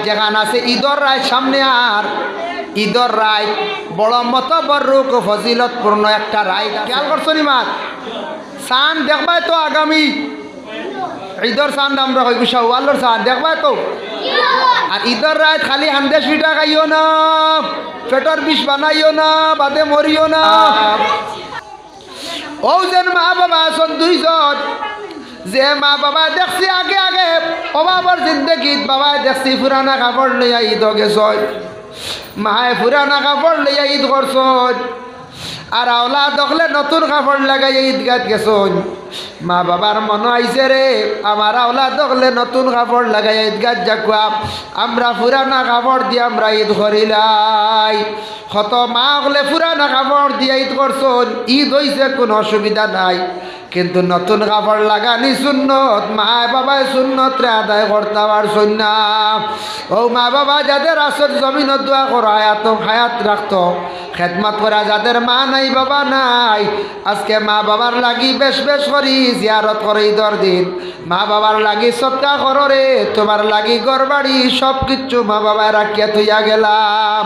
যেখান আছে ঈদর রায় সামনে, আর ঈদর রায় বড় মতবরুক ফজিলতপূর্ণ একটা রায়। খেয়াল করছো নি মাত চাঁদ দেখবাই তো আগামী ঈদর চাঁদ আমরা কই শাওয়ালের চাঁদ দেখবাই তো। আর ঈদর রাত খালি হান্দেশ পিঠা খাইও না, পেটর বিষ বানাইও না, বাদে মরিও না। ও যেন মা বাবা আছেন দুইজন, যে মা বাবা দেখছি আগে আগে অভাবর জিন্দগিত বাবা দেখছি পুরানা কাপড় লইয়া ঈদ গেছ, মায়ে পুরানা কাপড় লইয়া ঈদ করছ, আর আওলা দেখলে নতুন কাপড় লাগাই ঈদগাত গেছন। মা বাবার মনে আইছে রে আমার আওলা দেখলে নতুন কাপড় লাগাই ঈদগাত যাকুয়া, আমরা পুরানা কাপড় দিয়ে আমরা ঈদ করিলাই। কত মা হলে পুরানা কাপড় দিয়ে ঈদ করছন, ঈদ হইছে কোনো অসুবিধা নাই, কিন্তু নতুন কাপড় লাগানি সুন্নত, মা বাবাই সুন্নত রে আদায় করতে পারছন না। ও মা বাবা যাদের আসর জমিনত দোয়া করো হায়াত রাখতো, খেদমত করা যাদের মা নাই বাবা নাই, আজকে মা বাবার লাগি বেশ বেশ করি জিয়ারত করে ঈদর দিন। মা বাবার লাগি সৎকা করো রে, তোমার লাগি ঘর বাড়ি সব কিছু মা বাবা রাখিয়া থইয়া গেলাম।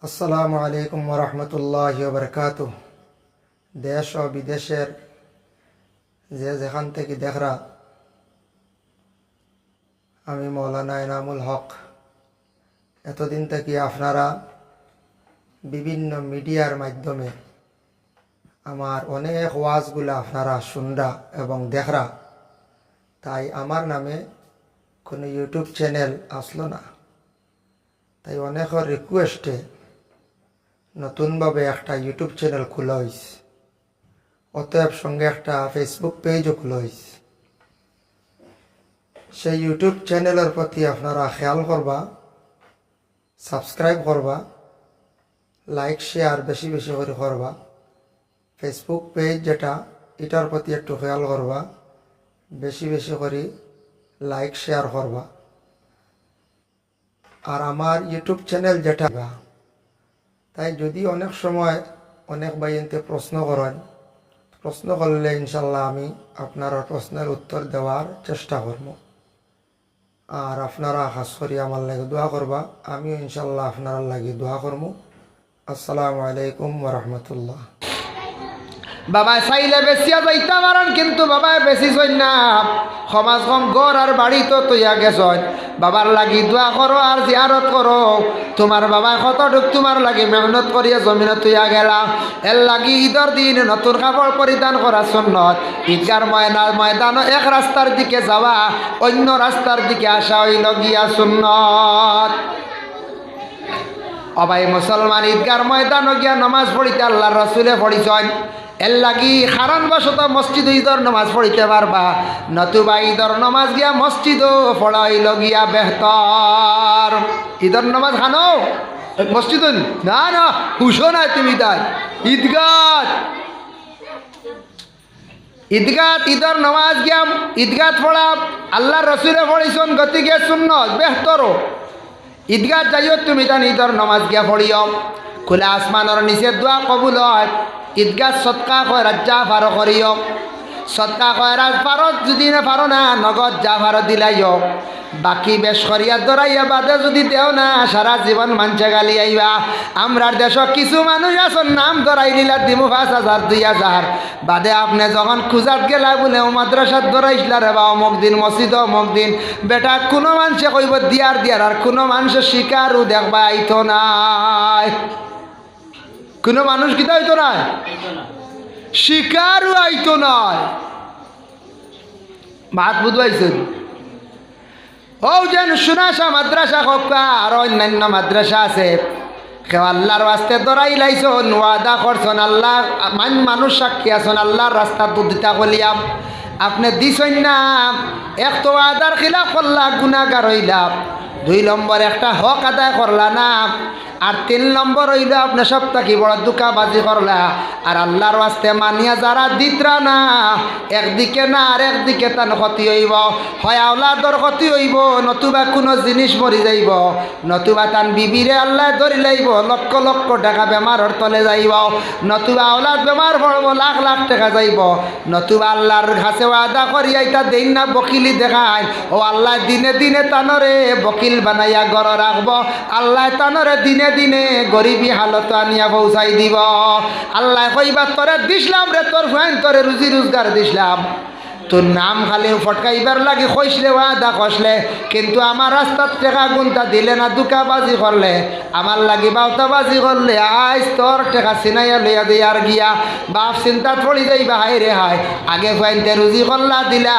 আসসালামু আলাইকুম ওয়া রাহমাতুল্লাহি ওয়া বারাকাতুহু। দেশ ও বিদেশের যে যেখান থেকে দেখরা, আমি মৌলানা এনামুল হক। এতদিন থেকে আপনারা বিভিন্ন মিডিয়ার মাধ্যমে আমার অনেক ওয়াজগুলো আপনারা শুনরা এবং দেখরা, তাই আমার নামে কোনো ইউটিউব চ্যানেল আসলো না। তাই অনেকের রিকোয়েস্টে নতুনভাবে একটা ইউটিউব চ্যানেল খোলা হয়েছে, অতএব সঙ্গে একটা ফেসবুক পেজও খোলা হয়েছে। সেই ইউটিউব চ্যানেলের প্রতি আপনারা খেয়াল করবা, সাবস্ক্রাইব করবা, লাইক শেয়ার বেশি বেশি করে করবা। ফেসবুক পেজ যেটা, এটার প্রতি একটু খেয়াল করবা, বেশি বেশি করে লাইক শেয়ার করবা। আর আমার ইউটিউব চ্যানেল যেটা, তাই যদি অনেক সময় অনেক ভাইয়েতে প্রশ্ন করেন, প্রশ্ন করলে ইনশাল্লাহ আমি আপনার প্রশ্নের উত্তর দেওয়ার চেষ্টা করব। আর আপনারা খাস করে আমার লাগে দোয়া করবা, আমিও ইনশাল্লাহ আপনার লাগে দোয়া করব। আসসালামু আলাইকুম ওয়া রাহমাতুল্লাহ। বাবা চাইলে বেশিয়া যাইতে পারেন, কিন্তু বাবা বেশি চই না, সমাজ কম ঘর আর বাড়ি তো তৈয়া গেছ। বাবার লাগি দোয়া করো আর জিয়ারত করো। তোমার বাবা কতটুক তোমার লাগি মেহনত করিয়া জমিনে তৈয়া গেলা, এর লাগি ঈদর দিন নতুন কাপড় পরিধান করা সুন্নত। ঈদগার ময়দান এক রাস্তার দিকে যাওয়া, অন্য রাস্তার দিকে আসা হইল গিয়া সুন্নত। অবাই মুসলমান ঈদগার ময়দান গিয়া নমাজ পড়িতে আল্লাহ রসুলে পড়িছেন, এর লাগি কারণবশত মসজিদ ঈদর নমাজ পড়িতে পারবা, নতুবা ঈদর নমাজ গিয়া মসজিদও পড়াইল গিয়া বেহতর। ঈদর নমাজ খানো মসজিদ না না হুশো নাই তুমি, তাই ঈদগাত ঈদর নমাজ গিয়া ঈদগাত পড়া আল্লাহ রসুলে পড়িছেন, গতিকে সুন্নত বেহতরও। ঈদগাহ যাইও তুমি তান ঈদর নমাজ গিয়া পড়িও, খোলা আসমানের নিচে দোয়া কবুল হয়। ঈদগাহ সৎকা কয় রাজ্জা ফারো করিও, সৎকা কয় রাজ ফারো, যদি না ফারো না নগদ যা ফারো দিলাইও। বাকি বেশ করিয়া দরাইয়া বাদে যদি দেও না, সারা জীবন মানছে গালি আইবা। আমরার দেশ কিছু মানুষ আসন নাম দরাই দিলা দিমু 5,000 2,000, বাদে আপনি যখন খুঁজাত গেলা বলে ও মাদ্রাসাত দরাইছিলা রে বা অমুক দিন মসজিদ অমুক দিন, বেটা কোনো মানুষে কইব দিয়ার আর কোনো মানুষের শিকারও দেখবা আইতো নাই। কোনো মানুষ কিতা হইতো নাই, শিকারও আইতো নাই। ভাত বুঝবাইছেন? ও যেন সুনাশা মাদ্রাসা হকা আর অন্যান্য মাদ্রাসা আছে, কেউ আল্লাহর রাস্তে দরাই লাইছন, ওয়াদা করছন, আল্লাহ মানুষ সাক্ষী আছেন, আল্লাহর রাস্তা দুদিতা বলিয়াম আপনি দিছেন না। এক তো ওয়াদার খিলাফ করলা, গুনাহগার হইলা। 2 নম্বর একটা হক আদায় করলা না। আর 3 নম্বর হইল আপনি সপ্তাহ কি বড় দুকাবাজি করলা আর আল্লাহর ওয়াস্তে মানিয়া যারা দিতরা না একদিকে না আর একদিকে তার ক্ষতি হইব, হয় আওলাদর ক্ষতি হইব, নতুবা কোনো জিনিস মরি যাইব, নতুবা তান বিবিরে আল্লাহ ধরি লাইব, লক্ষ লক্ষ টাকা বেমারর তলে যাইব, নতুবা আওলাদ বেমার পড়ব, লাখ লাখ টাকা যাইব, নতুবা আল্লাহর কাছে ওয়াদা করিয়া এটা দেন না বকিলি দেখায়, ও আল্লাহ দিনে দিনে তানরে বকিল বানাইয়া গড় রাখবো, আল্লাহ তানরে দিনে দিনে গরিবী হালত আনিয়া পৌঁছাই দিব। আল্লাহ কইবা তোরে দিসলাম রে, তোর ফাইন তোরে রুজি রোজগার দিসলাম, তোর নাম খালি ফটকাইবার লাগে কইসলে ওয়াদা কষলে, কিন্তু আমার রাস্তার টেকা গুনতা দিলে না, দুকাবাজি করলে, আমার লাগি বাউতাবাজি করলে, আজ তোর টেকা চিনাইয়া লইয়া দিয়ে আর গিয়া বাপ চিন্তা পড়ি যাইবা, হাই রে হাই আগে ফাইনতে রুজি করলা দিলা,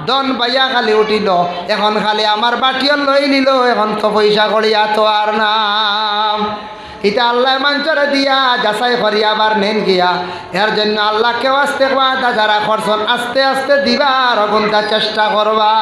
দন বাইয়া খালি উঠিল, এখন খালি আমার বাটিও লই নিল, এখন তো পয়সা করিয়া তো আর নাম। এটা আল্লাহ মাঞ্চরে দিয়া যাচাই করিয়া আবার নেন গিয়া, এর জন্য আল্লাহকে আস্তে ওয়াদা যারা করছেন আস্তে আস্তে দিবার অগুনটা চেষ্টা করবা।